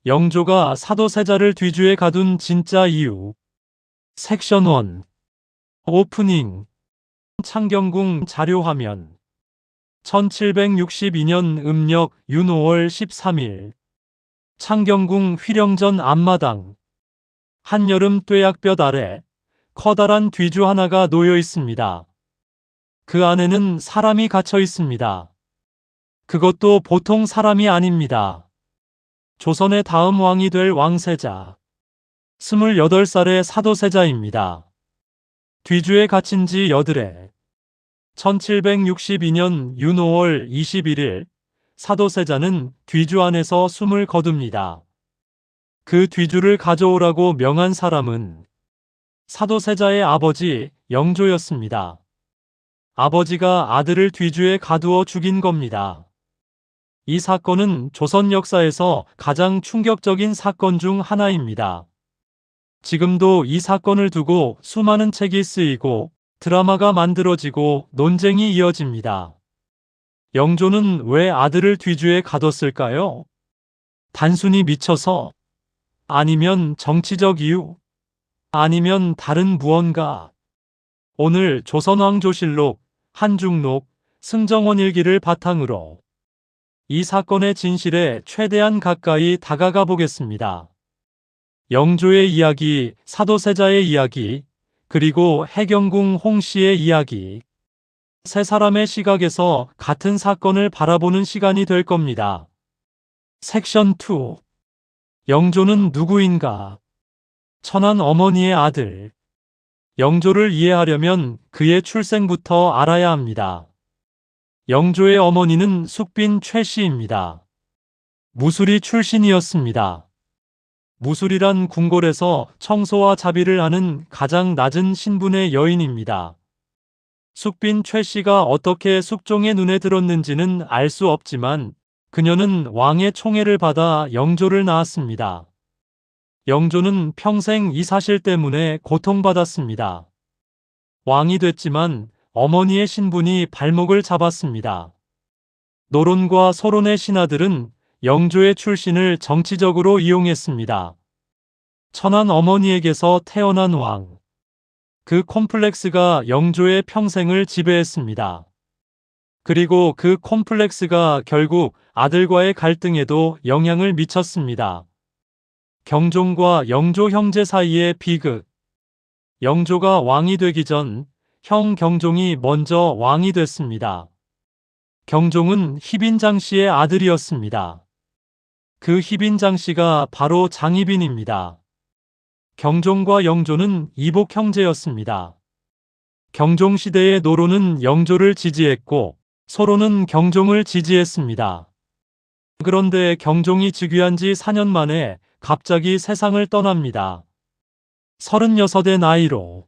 영조가 사도세자를 뒤주에 가둔 진짜 이유. 섹션 1. 오프닝. 창경궁 자료화면. 1762년 음력 윤 5월 13일. 창경궁 휘령전 앞마당. 한여름 뙤약볕 아래 커다란 뒤주 하나가 놓여 있습니다. 그 안에는 사람이 갇혀 있습니다. 그것도 보통 사람이 아닙니다. 조선의 다음 왕이 될 왕세자. 28살의 사도세자입니다. 뒤주에 갇힌 지 여드레. 1762년 윤 5월 21일 사도세자는 뒤주 안에서 숨을 거둡니다. 그 뒤주를 가져오라고 명한 사람은 사도세자의 아버지 영조였습니다. 아버지가 아들을 뒤주에 가두어 죽인 겁니다. 이 사건은 조선 역사에서 가장 충격적인 사건 중 하나입니다. 지금도 이 사건을 두고 수많은 책이 쓰이고 드라마가 만들어지고 논쟁이 이어집니다. 영조는 왜 아들을 뒤주에 가뒀을까요? 단순히 미쳐서? 아니면 정치적 이유? 아니면 다른 무언가? 오늘 조선왕조실록, 한중록, 승정원 일기를 바탕으로 이 사건의 진실에 최대한 가까이 다가가 보겠습니다. 영조의 이야기, 사도세자의 이야기, 그리고 해경궁 홍씨의 이야기. 세 사람의 시각에서 같은 사건을 바라보는 시간이 될 겁니다. 섹션 2. 영조는 누구인가? 천한 어머니의 아들. 영조를 이해하려면 그의 출생부터 알아야 합니다. 영조의 어머니는 숙빈 최씨입니다. 무술이 출신이었습니다. 무술이란 궁궐에서 청소와 자비를 하는 가장 낮은 신분의 여인입니다. 숙빈 최씨가 어떻게 숙종의 눈에 들었는지는 알 수 없지만 그녀는 왕의 총애를 받아 영조를 낳았습니다. 영조는 평생 이 사실 때문에 고통받았습니다. 왕이 됐지만 어머니의 신분이 발목을 잡았습니다. 노론과 소론의 신하들은 영조의 출신을 정치적으로 이용했습니다. 천한 어머니에게서 태어난 왕. 그 콤플렉스가 영조의 평생을 지배했습니다. 그리고 그 콤플렉스가 결국 아들과의 갈등에도 영향을 미쳤습니다. 경종과 영조 형제 사이의 비극. 영조가 왕이 되기 전 형 경종이 먼저 왕이 됐습니다. 경종은 희빈장 씨의 아들이었습니다. 그 희빈장 씨가 바로 장희빈입니다. 경종과 영조는 이복 형제였습니다. 경종 시대의 노론은 영조를 지지했고 소론은 경종을 지지했습니다. 그런데 경종이 즉위한 지 4년 만에 갑자기 세상을 떠납니다. 36의 나이로.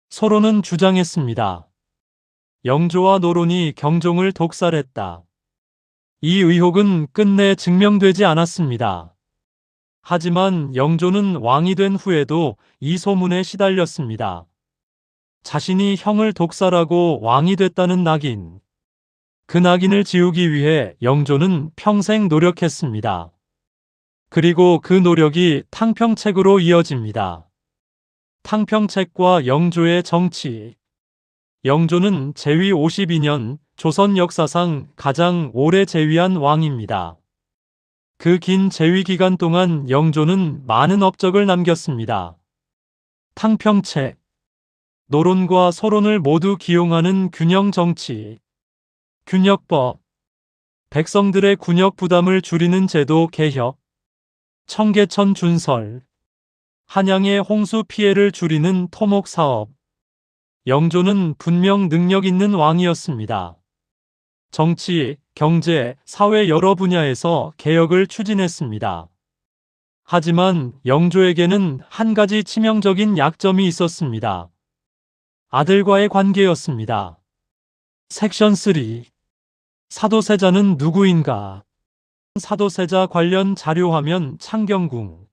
소론은 주장했습니다. 영조와 노론이 경종을 독살했다. 이 의혹은 끝내 증명되지 않았습니다. 하지만 영조는 왕이 된 후에도 이 소문에 시달렸습니다. 자신이 형을 독살하고 왕이 됐다는 낙인. 그 낙인을 지우기 위해 영조는 평생 노력했습니다. 그리고 그 노력이 탕평책으로 이어집니다. 탕평책과 영조의 정치. 영조는 재위 52년, 조선 역사상 가장 오래 재위한 왕입니다. 그 긴 재위 기간 동안 영조는 많은 업적을 남겼습니다. 탕평책. 노론과 소론을 모두 기용하는 균형 정치. 균역법. 백성들의 군역 부담을 줄이는 제도 개혁. 청계천 준설. 한양의 홍수 피해를 줄이는 토목 사업. 영조는 분명 능력 있는 왕이었습니다. 정치, 경제, 사회 여러 분야에서 개혁을 추진했습니다. 하지만 영조에게는 한 가지 치명적인 약점이 있었습니다. 아들과의 관계였습니다. 섹션 3. 사도세자는 누구인가? 사도세자 관련 자료화면 창경궁.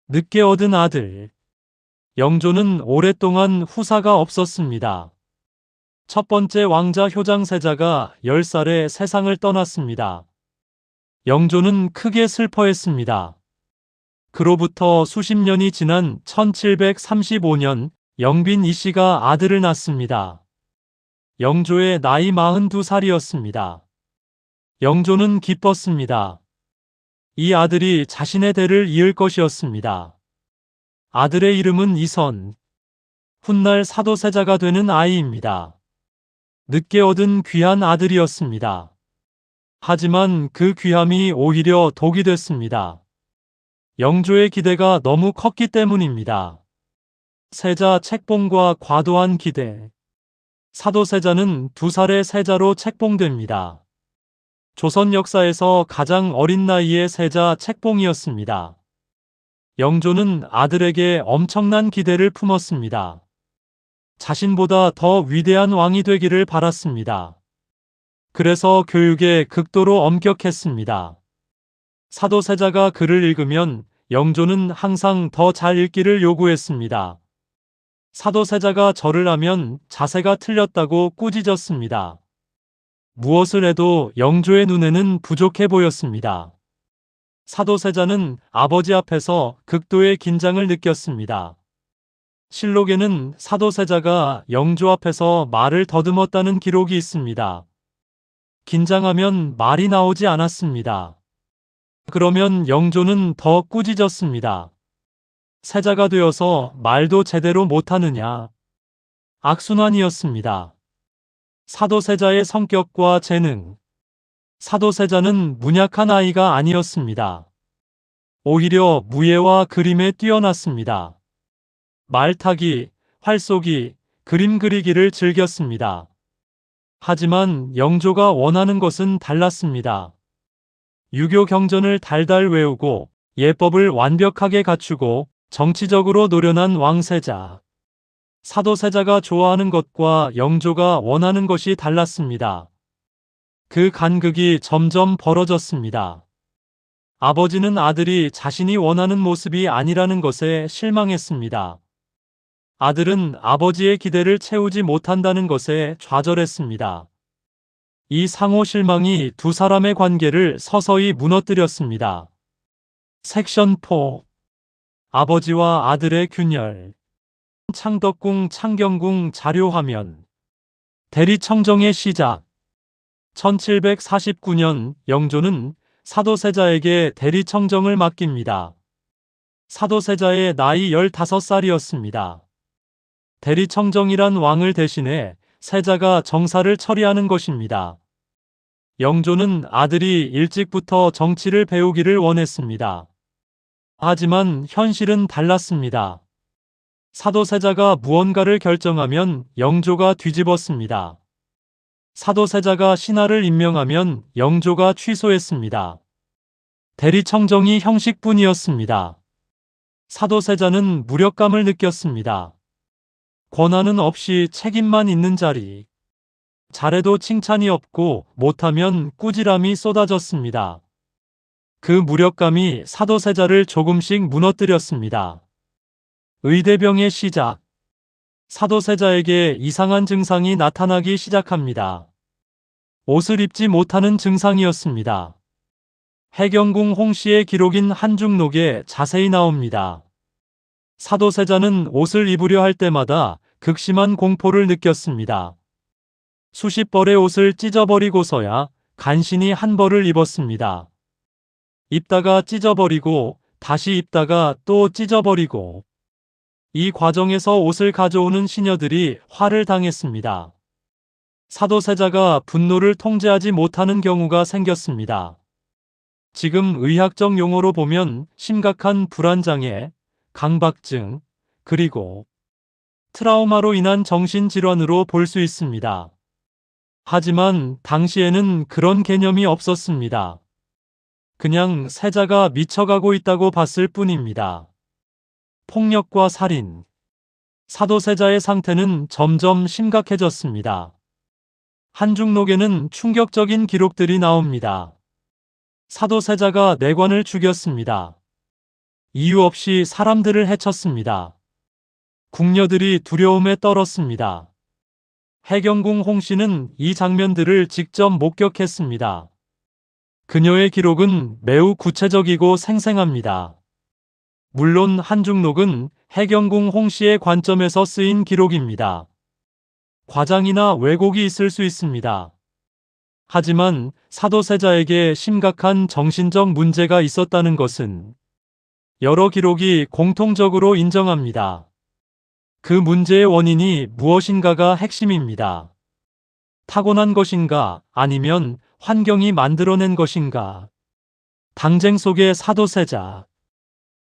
늦게 얻은 아들. 영조는 오랫동안 후사가 없었습니다. 첫 번째 왕자 효장세자가 10살에 세상을 떠났습니다. 영조는 크게 슬퍼했습니다. 그로부터 수십 년이 지난 1735년 영빈 이씨가 아들을 낳습니다. 영조의 나이 42살이었습니다. 영조는 기뻤습니다. 이 아들이 자신의 대를 이을 것이었습니다. 아들의 이름은 이선. 훗날 사도세자가 되는 아이입니다. 늦게 얻은 귀한 아들이었습니다. 하지만 그 귀함이 오히려 독이 됐습니다. 영조의 기대가 너무 컸기 때문입니다. 세자 책봉과 과도한 기대. 사도세자는 2살의 세자로 책봉됩니다. 조선 역사에서 가장 어린 나이의 세자 책봉이었습니다. 영조는 아들에게 엄청난 기대를 품었습니다. 자신보다 더 위대한 왕이 되기를 바랐습니다. 그래서 교육에 극도로 엄격했습니다. 사도세자가 글을 읽으면 영조는 항상 더 잘 읽기를 요구했습니다. 사도세자가 절을 하면 자세가 틀렸다고 꾸짖었습니다. 무엇을 해도 영조의 눈에는 부족해 보였습니다. 사도세자는 아버지 앞에서 극도의 긴장을 느꼈습니다. 실록에는 사도세자가 영조 앞에서 말을 더듬었다는 기록이 있습니다. 긴장하면 말이 나오지 않았습니다. 그러면 영조는 더 꾸짖었습니다. 세자가 되어서 말도 제대로 못하느냐. 악순환이었습니다. 사도세자의 성격과 재능. 사도세자는 문약한 아이가 아니었습니다. 오히려 무예와 그림에 뛰어났습니다. 말타기, 활쏘기, 그림 그리기를 즐겼습니다. 하지만 영조가 원하는 것은 달랐습니다. 유교 경전을 달달 외우고 예법을 완벽하게 갖추고 정치적으로 노련한 왕세자. 사도세자가 좋아하는 것과 영조가 원하는 것이 달랐습니다. 그 간극이 점점 벌어졌습니다. 아버지는 아들이 자신이 원하는 모습이 아니라는 것에 실망했습니다. 아들은 아버지의 기대를 채우지 못한다는 것에 좌절했습니다. 이 상호 실망이 두 사람의 관계를 서서히 무너뜨렸습니다. 섹션 4. 아버지와 아들의 균열. 창덕궁 창경궁 자료화면. 대리청정의 시작. 1749년 영조는 사도세자에게 대리청정을 맡깁니다. 사도세자의 나이 15살이었습니다. 대리청정이란 왕을 대신해 세자가 정사를 처리하는 것입니다. 영조는 아들이 일찍부터 정치를 배우기를 원했습니다. 하지만 현실은 달랐습니다. 사도세자가 무언가를 결정하면 영조가 뒤집었습니다. 사도세자가 신하를 임명하면 영조가 취소했습니다. 대리청정이 형식뿐이었습니다. 사도세자는 무력감을 느꼈습니다. 권한은 없이 책임만 있는 자리. 잘해도 칭찬이 없고 못하면 꾸지람이 쏟아졌습니다. 그 무력감이 사도세자를 조금씩 무너뜨렸습니다. 의대병의 시작. 사도세자에게 이상한 증상이 나타나기 시작합니다. 옷을 입지 못하는 증상이었습니다. 해경궁 홍씨의 기록인 한중록에 자세히 나옵니다. 사도세자는 옷을 입으려 할 때마다 극심한 공포를 느꼈습니다. 수십 벌의 옷을 찢어버리고서야 간신히 한 벌을 입었습니다. 입다가 찢어버리고 다시 입다가 또 찢어버리고, 이 과정에서 옷을 가져오는 시녀들이 화를 당했습니다. 사도세자가 분노를 통제하지 못하는 경우가 생겼습니다. 지금 의학적 용어로 보면 심각한 불안장애, 강박증, 그리고 트라우마로 인한 정신질환으로 볼 수 있습니다. 하지만 당시에는 그런 개념이 없었습니다. 그냥 세자가 미쳐가고 있다고 봤을 뿐입니다. 폭력과 살인. 사도세자의 상태는 점점 심각해졌습니다. 한중록에는 충격적인 기록들이 나옵니다. 사도세자가 내관을 죽였습니다. 이유 없이 사람들을 해쳤습니다. 궁녀들이 두려움에 떨었습니다. 해경궁 홍씨는 이 장면들을 직접 목격했습니다. 그녀의 기록은 매우 구체적이고 생생합니다. 물론 한중록은 해경궁 홍씨의 관점에서 쓰인 기록입니다. 과장이나 왜곡이 있을 수 있습니다. 하지만 사도세자에게 심각한 정신적 문제가 있었다는 것은 여러 기록이 공통적으로 인정합니다. 그 문제의 원인이 무엇인가가 핵심입니다. 타고난 것인가 아니면 환경이 만들어낸 것인가. 당쟁 속의 사도세자.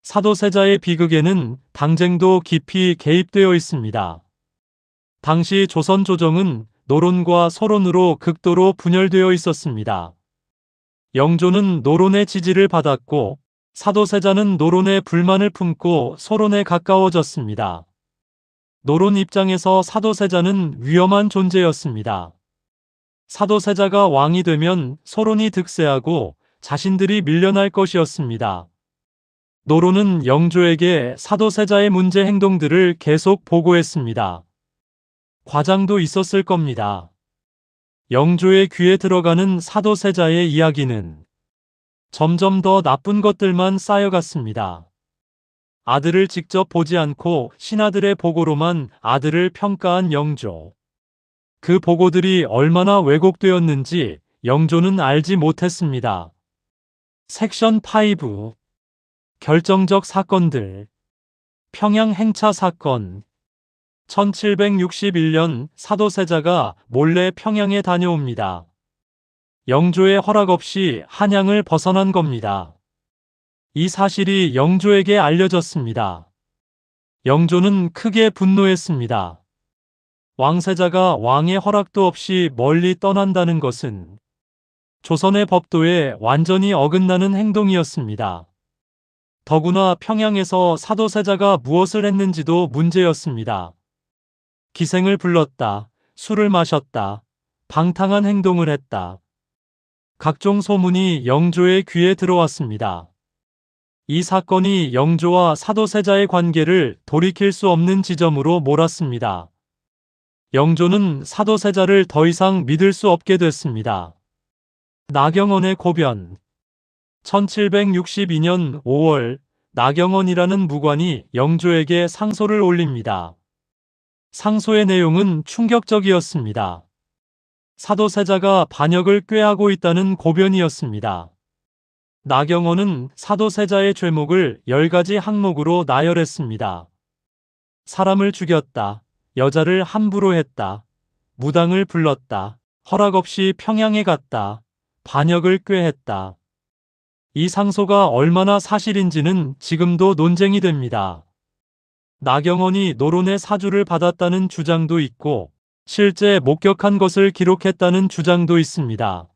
사도세자의 비극에는 당쟁도 깊이 개입되어 있습니다. 당시 조선 조정은 노론과 서론으로 극도로 분열되어 있었습니다. 영조는 노론의 지지를 받았고 사도세자는 노론의 불만을 품고 서론에 가까워졌습니다. 노론 입장에서 사도세자는 위험한 존재였습니다. 사도세자가 왕이 되면 서론이 득세하고 자신들이 밀려날 것이었습니다. 노론은 영조에게 사도세자의 문제 행동들을 계속 보고했습니다. 과장도 있었을 겁니다. 영조의 귀에 들어가는 사도세자의 이야기는 점점 더 나쁜 것들만 쌓여갔습니다. 아들을 직접 보지 않고 신하들의 보고로만 아들을 평가한 영조. 그 보고들이 얼마나 왜곡되었는지 영조는 알지 못했습니다. 섹션 5. 결정적 사건들. 평양 행차 사건. 1761년 사도세자가 몰래 평양에 다녀옵니다. 영조의 허락 없이 한양을 벗어난 겁니다. 이 사실이 영조에게 알려졌습니다. 영조는 크게 분노했습니다. 왕세자가 왕의 허락도 없이 멀리 떠난다는 것은 조선의 법도에 완전히 어긋나는 행동이었습니다. 더구나 평양에서 사도세자가 무엇을 했는지도 문제였습니다. 기생을 불렀다, 술을 마셨다, 방탕한 행동을 했다. 각종 소문이 영조의 귀에 들어왔습니다. 이 사건이 영조와 사도세자의 관계를 돌이킬 수 없는 지점으로 몰았습니다. 영조는 사도세자를 더 이상 믿을 수 없게 됐습니다. 나경원의 고변. 1762년 5월 나경원이라는 무관이 영조에게 상소를 올립니다. 상소의 내용은 충격적이었습니다. 사도세자가 반역을 꾀하고 있다는 고변이었습니다. 나경원은 사도세자의 죄목을 10가지 항목으로 나열했습니다. 사람을 죽였다, 여자를 함부로 했다, 무당을 불렀다, 허락 없이 평양에 갔다, 반역을 꾀했다. 이 상소가 얼마나 사실인지는 지금도 논쟁이 됩니다. 나경원이 노론의 사주를 받았다는 주장도 있고 실제 목격한 것을 기록했다는 주장도 있습니다.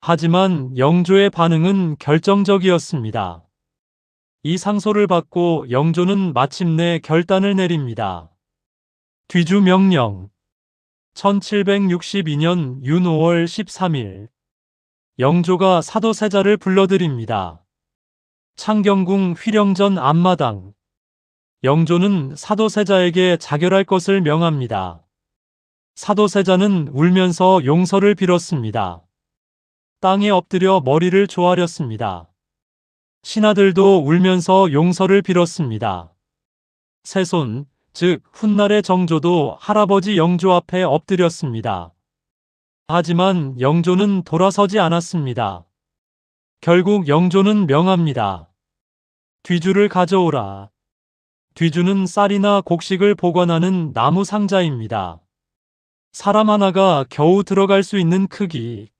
하지만 영조의 반응은 결정적이었습니다. 이 상소를 받고 영조는 마침내 결단을 내립니다. 뒤주 명령. 1762년 윤 5월 13일 영조가 사도세자를 불러들입니다. 창경궁 휘령전 앞마당. 영조는 사도세자에게 자결할 것을 명합니다. 사도세자는 울면서 용서를 빌었습니다. 땅에 엎드려 머리를 조아렸습니다. 신하들도 울면서 용서를 빌었습니다. 세손, 즉 훗날의 정조도 할아버지 영조 앞에 엎드렸습니다. 하지만 영조는 돌아서지 않았습니다. 결국 영조는 명합니다. 뒤주를 가져오라. 뒤주는 쌀이나 곡식을 보관하는 나무 상자입니다. 사람 하나가 겨우 들어갈 수 있는 크기.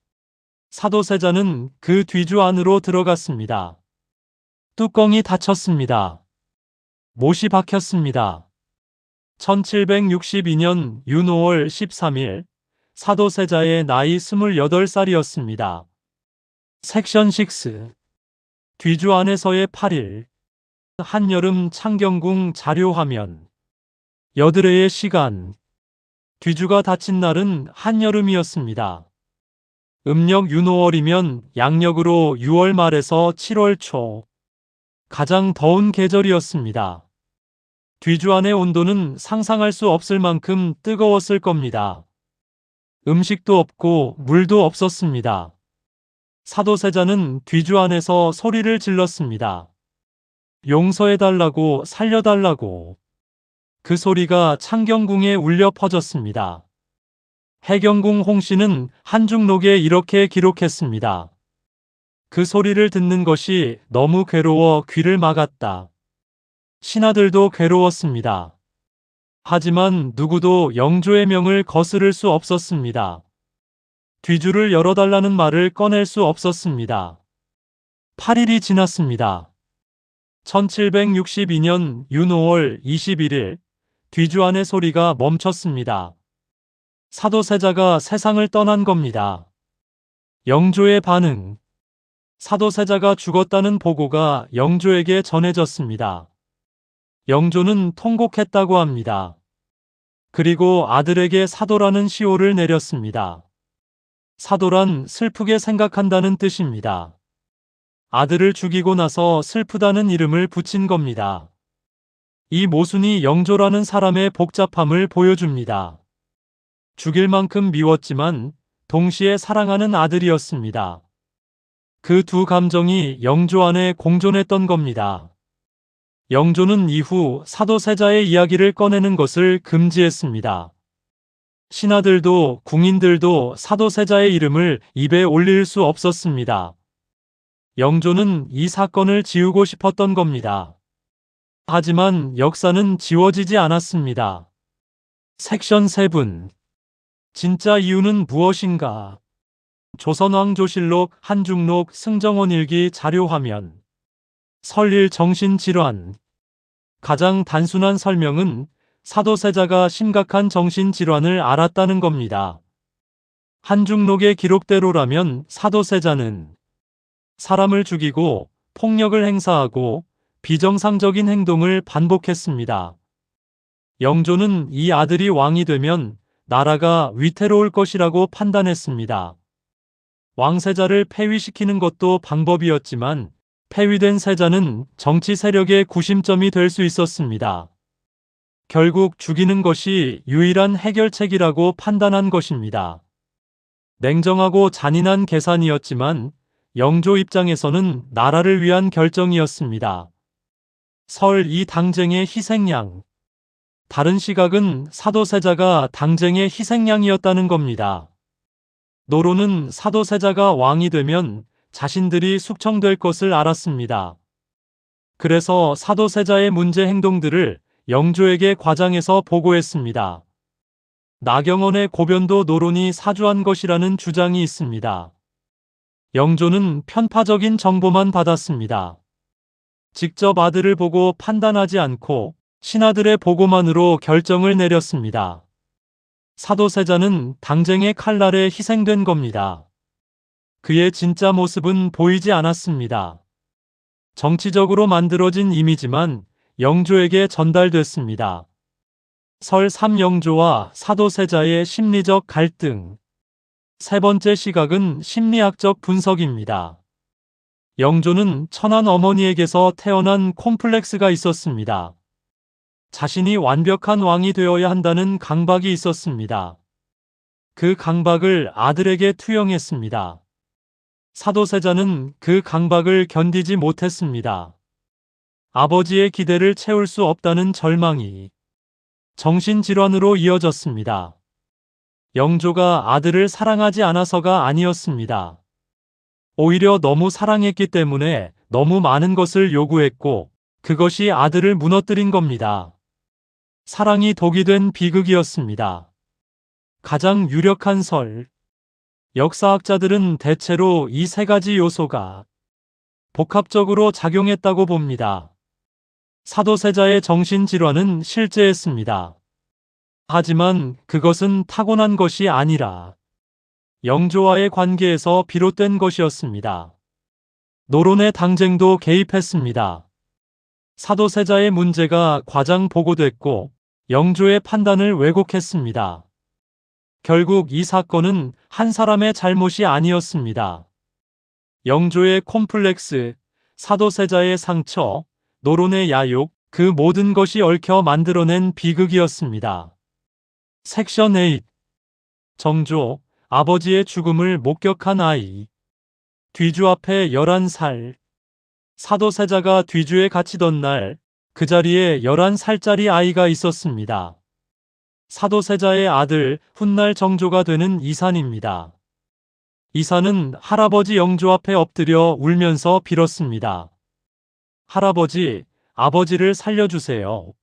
사도세자는 그 뒤주 안으로 들어갔습니다. 뚜껑이 닫혔습니다. 못이 박혔습니다. 1762년 윤 5월 13일 사도세자의 나이 28살이었습니다. 섹션 6. 뒤주 안에서의 8일. 한여름 창경궁 자료화면. 여드레의 시간. 뒤주가 닫힌 날은 한여름이었습니다. 음력 윤 5월이면 양력으로 6월 말에서 7월 초. 가장 더운 계절이었습니다. 뒤주 안의 온도는 상상할 수 없을 만큼 뜨거웠을 겁니다. 음식도 없고 물도 없었습니다. 사도세자는 뒤주 안에서 소리를 질렀습니다. 용서해달라고, 살려달라고. 그 소리가 창경궁에 울려 퍼졌습니다. 해경궁 홍씨는 한중록에 이렇게 기록했습니다. 그 소리를 듣는 것이 너무 괴로워 귀를 막았다. 신하들도 괴로웠습니다. 하지만 누구도 영조의 명을 거스를 수 없었습니다. 뒤줄을 열어달라는 말을 꺼낼 수 없었습니다. 8일이 지났습니다. 1762년 윤 5월 21일 뒤주안의 소리가 멈췄습니다. 사도세자가 세상을 떠난 겁니다. 영조의 반응. 사도세자가 죽었다는 보고가 영조에게 전해졌습니다. 영조는 통곡했다고 합니다. 그리고 아들에게 사도라는 시호를 내렸습니다. 사도란 슬프게 생각한다는 뜻입니다. 아들을 죽이고 나서 슬프다는 이름을 붙인 겁니다. 이 모순이 영조라는 사람의 복잡함을 보여줍니다. 죽일 만큼 미웠지만 동시에 사랑하는 아들이었습니다. 그 두 감정이 영조 안에 공존했던 겁니다. 영조는 이후 사도세자의 이야기를 꺼내는 것을 금지했습니다. 신하들도 궁인들도 사도세자의 이름을 입에 올릴 수 없었습니다. 영조는 이 사건을 지우고 싶었던 겁니다. 하지만 역사는 지워지지 않았습니다. 섹션 7. 진짜 이유는 무엇인가? 조선왕조실록 한중록 승정원일기 자료화면. 설일 정신질환. 가장 단순한 설명은 사도세자가 심각한 정신질환을 앓았다는 겁니다. 한중록의 기록대로라면 사도세자는 사람을 죽이고 폭력을 행사하고 비정상적인 행동을 반복했습니다. 영조는 이 아들이 왕이 되면 나라가 위태로울 것이라고 판단했습니다. 왕세자를 폐위시키는 것도 방법이었지만 폐위된 세자는 정치 세력의 구심점이 될 수 있었습니다. 결국 죽이는 것이 유일한 해결책이라고 판단한 것입니다. 냉정하고 잔인한 계산이었지만 영조 입장에서는 나라를 위한 결정이었습니다. 설 이 당쟁의 희생양. 다른 시각은 사도세자가 당쟁의 희생양이었다는 겁니다. 노론은 사도세자가 왕이 되면 자신들이 숙청될 것을 알았습니다. 그래서 사도세자의 문제 행동들을 영조에게 과장해서 보고했습니다. 나경원의 고변도 노론이 사주한 것이라는 주장이 있습니다. 영조는 편파적인 정보만 받았습니다. 직접 아들을 보고 판단하지 않고 신하들의 보고만으로 결정을 내렸습니다. 사도세자는 당쟁의 칼날에 희생된 겁니다. 그의 진짜 모습은 보이지 않았습니다. 정치적으로 만들어진 이미지만 영조에게 전달됐습니다. 설 3영조와 사도세자의 심리적 갈등. 세 번째 시각은 심리학적 분석입니다. 영조는 천한 어머니에게서 태어난 콤플렉스가 있었습니다. 자신이 완벽한 왕이 되어야 한다는 강박이 있었습니다. 그 강박을 아들에게 투영했습니다. 사도세자는 그 강박을 견디지 못했습니다. 아버지의 기대를 채울 수 없다는 절망이 정신질환으로 이어졌습니다. 영조가 아들을 사랑하지 않아서가 아니었습니다. 오히려 너무 사랑했기 때문에 너무 많은 것을 요구했고 그것이 아들을 무너뜨린 겁니다. 사랑이 독이 된 비극이었습니다. 가장 유력한 설. 역사학자들은 대체로 이 세 가지 요소가 복합적으로 작용했다고 봅니다. 사도세자의 정신질환은 실제했습니다. 하지만 그것은 타고난 것이 아니라 영조와의 관계에서 비롯된 것이었습니다. 노론의 당쟁도 개입했습니다. 사도세자의 문제가 과장 보고됐고 영조의 판단을 왜곡했습니다. 결국 이 사건은 한 사람의 잘못이 아니었습니다. 영조의 콤플렉스, 사도세자의 상처, 노론의 야욕, 그 모든 것이 얽혀 만들어낸 비극이었습니다. 섹션 8. 정조, 아버지의 죽음을 목격한 아이. 뒤주 앞에 11살. 사도세자가 뒤주에 갇히던 날, 그 자리에 11살짜리 아이가 있었습니다. 사도세자의 아들 훗날 정조가 되는 이산입니다. 이산은 할아버지 영조 앞에 엎드려 울면서 빌었습니다. 할아버지, 아버지를 살려주세요.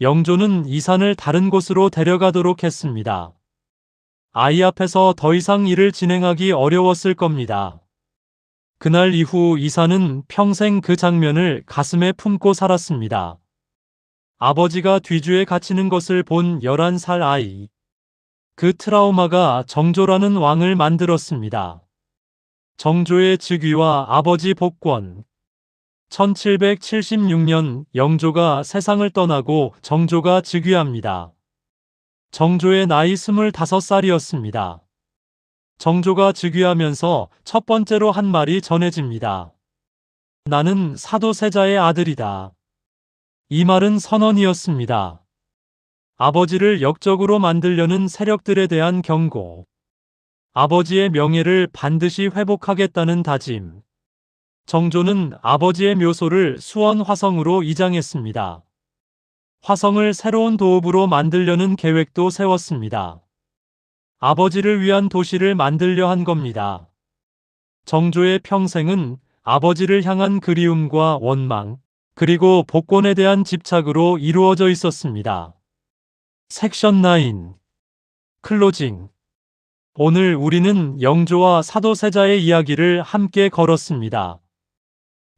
영조는 이산을 다른 곳으로 데려가도록 했습니다. 아이 앞에서 더 이상 일을 진행하기 어려웠을 겁니다. 그날 이후 이산은 평생 그 장면을 가슴에 품고 살았습니다. 아버지가 뒤주에 갇히는 것을 본 11살 아이. 그 트라우마가 정조라는 왕을 만들었습니다. 정조의 즉위와 아버지 복권. 1776년 영조가 세상을 떠나고 정조가 즉위합니다. 정조의 나이 25살이었습니다. 정조가 즉위하면서 첫 번째로 한 말이 전해집니다. 나는 사도세자의 아들이다. 이 말은 선언이었습니다. 아버지를 역적으로 만들려는 세력들에 대한 경고. 아버지의 명예를 반드시 회복하겠다는 다짐. 정조는 아버지의 묘소를 수원 화성으로 이장했습니다. 화성을 새로운 도읍으로 만들려는 계획도 세웠습니다. 아버지를 위한 도시를 만들려 한 겁니다. 정조의 평생은 아버지를 향한 그리움과 원망, 그리고 복권에 대한 집착으로 이루어져 있었습니다. 섹션 9. 클로징. 오늘 우리는 영조와 사도세자의 이야기를 함께 걸었습니다.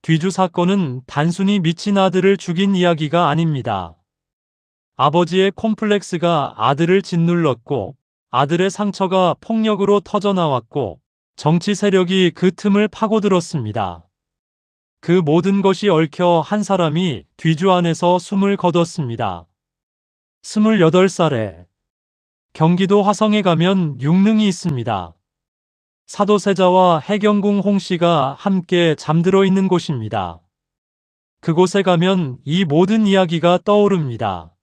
뒤주 사건은 단순히 미친 아들을 죽인 이야기가 아닙니다. 아버지의 콤플렉스가 아들을 짓눌렀고, 아들의 상처가 폭력으로 터져나왔고, 정치 세력이 그 틈을 파고들었습니다. 그 모든 것이 얽혀 한 사람이 뒤주 안에서 숨을 거뒀습니다. 28살에 경기도 화성에 가면 육릉이 있습니다. 사도세자와 해경궁 홍씨가 함께 잠들어 있는 곳입니다. 그곳에 가면 이 모든 이야기가 떠오릅니다.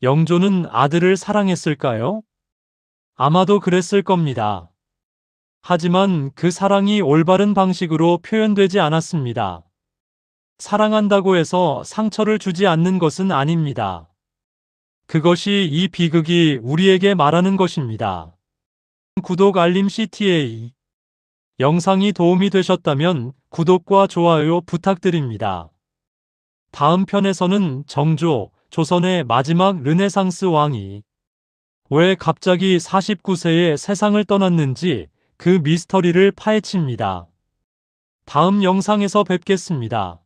영조는 아들을 사랑했을까요? 아마도 그랬을 겁니다. 하지만 그 사랑이 올바른 방식으로 표현되지 않았습니다. 사랑한다고 해서 상처를 주지 않는 것은 아닙니다. 그것이 이 비극이 우리에게 말하는 것입니다. 구독 알림 CTA. 영상이 도움이 되셨다면 구독과 좋아요 부탁드립니다. 다음 편에서는 정조, 조선의 마지막 르네상스 왕이 왜 갑자기 49세에 세상을 떠났는지 그 미스터리를 파헤칩니다. 다음 영상에서 뵙겠습니다.